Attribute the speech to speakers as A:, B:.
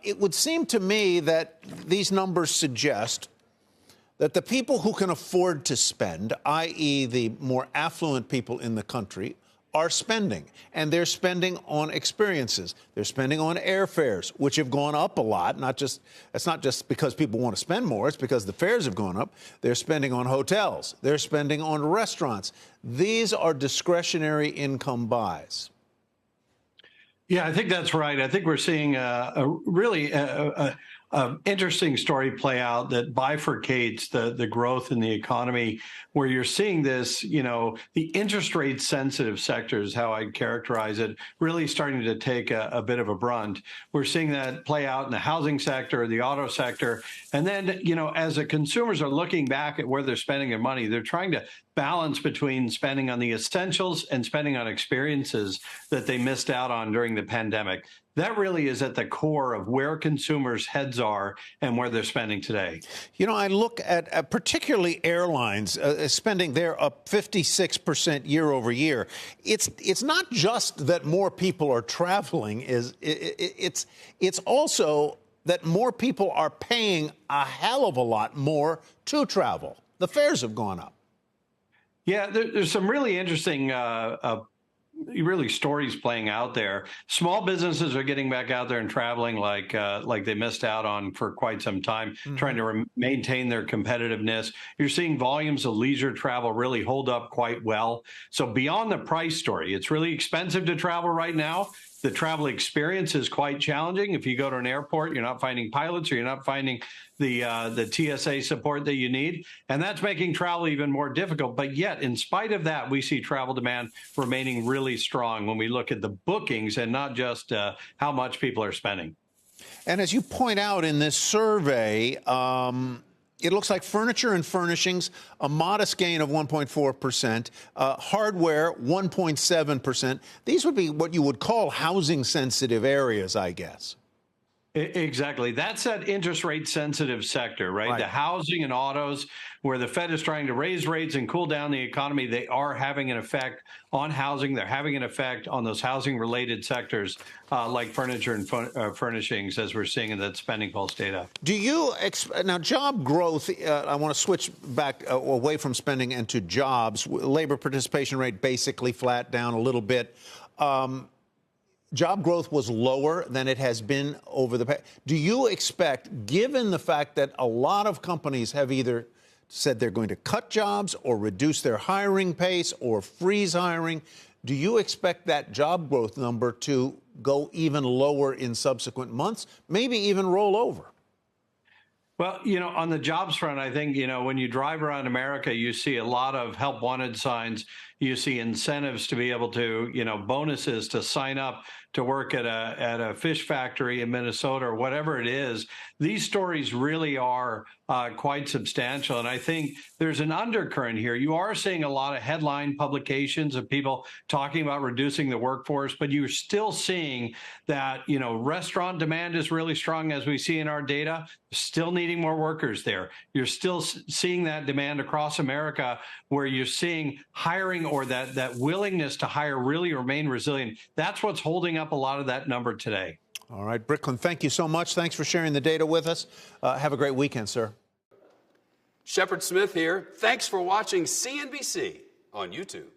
A: It would seem to me that these numbers suggest that the people who can afford to spend, i.e. the more affluent people in the country, are spending. And they're spending on experiences. They're spending on airfares, which have gone up a lot. It's not just because people want to spend more. It's because the fares have gone up. They're spending on hotels. They're spending on restaurants. These are discretionary income buys.
B: Yeah, I think that's right. I think we're seeing a really interesting story play out that bifurcates the growth in the economy, where you're seeing this, the interest rate sensitive sectors, how I'd characterize it, really starting to take a bit of a brunt. We're seeing that play out in the housing sector, the auto sector. And then, as the consumers are looking back at where they're spending their money, they're trying to balance between spending on the essentials and spending on experiences that they missed out on during the pandemic. That really is at the core of where consumers' heads are and where they're spending today.
A: I look at particularly airlines spending. They're up 56% year over year. It's not just that more people are traveling. It's also that more people are paying a hell of a lot more to travel. The fares have gone up.
B: Yeah, there's some really interesting stories playing out there. Small businesses are getting back out there and traveling like they missed out on for quite some time, trying to maintain their competitiveness. You're seeing volumes of leisure travel really hold up quite well. So beyond the price story, it's really expensive to travel right now. The travel experience is quite challenging. If you go to an airport, you're not finding pilots, or you're not finding the TSA support that you need. And that's making travel even more difficult. But yet, in spite of that, we see travel demand remaining really strong when we look at the bookings and not just how much people are spending.
A: And as you point out in this survey, it looks like furniture and furnishings, a modest gain of 1.4%, hardware, 1.7%. These would be what you would call housing-sensitive areas, I guess.
B: Exactly. That's that interest rate sensitive sector, right? The housing and autos, where the Fed is trying to raise rates and cool down the economy, they are having an effect on housing. They're having an effect on those housing related sectors like furniture and furnishings, as we're seeing in that spending pulse data. Do you
A: now job growth? I want to switch back away from spending and to jobs. Labor participation rate basically flat, down a little bit. Job growth was lower than it has been over the past. Do you expect, given the fact that a lot of companies have either said they're going to cut jobs or reduce their hiring pace or freeze hiring, do you expect that job growth number to go even lower in subsequent months, maybe even roll over?
B: Well, on the jobs front, I think, when you drive around America, you see a lot of help wanted signs. You see incentives to be able to, bonuses to sign up to work at a fish factory in Minnesota or whatever it is. These stories really are quite substantial. And I think there's an undercurrent here. You are seeing a lot of headline publications of people talking about reducing the workforce, but you're still seeing that, restaurant demand is really strong, as we see in our data, still needing more workers there. You're still seeing that demand across America, where you're seeing hiring, or that willingness to hire, really remain resilient. That's what's holding up a lot of that number today.
A: All right, Bricklin, thank you so much. Thanks for sharing the data with us. Have a great weekend, sir.
C: Shepard Smith here. Thanks for watching CNBC on YouTube.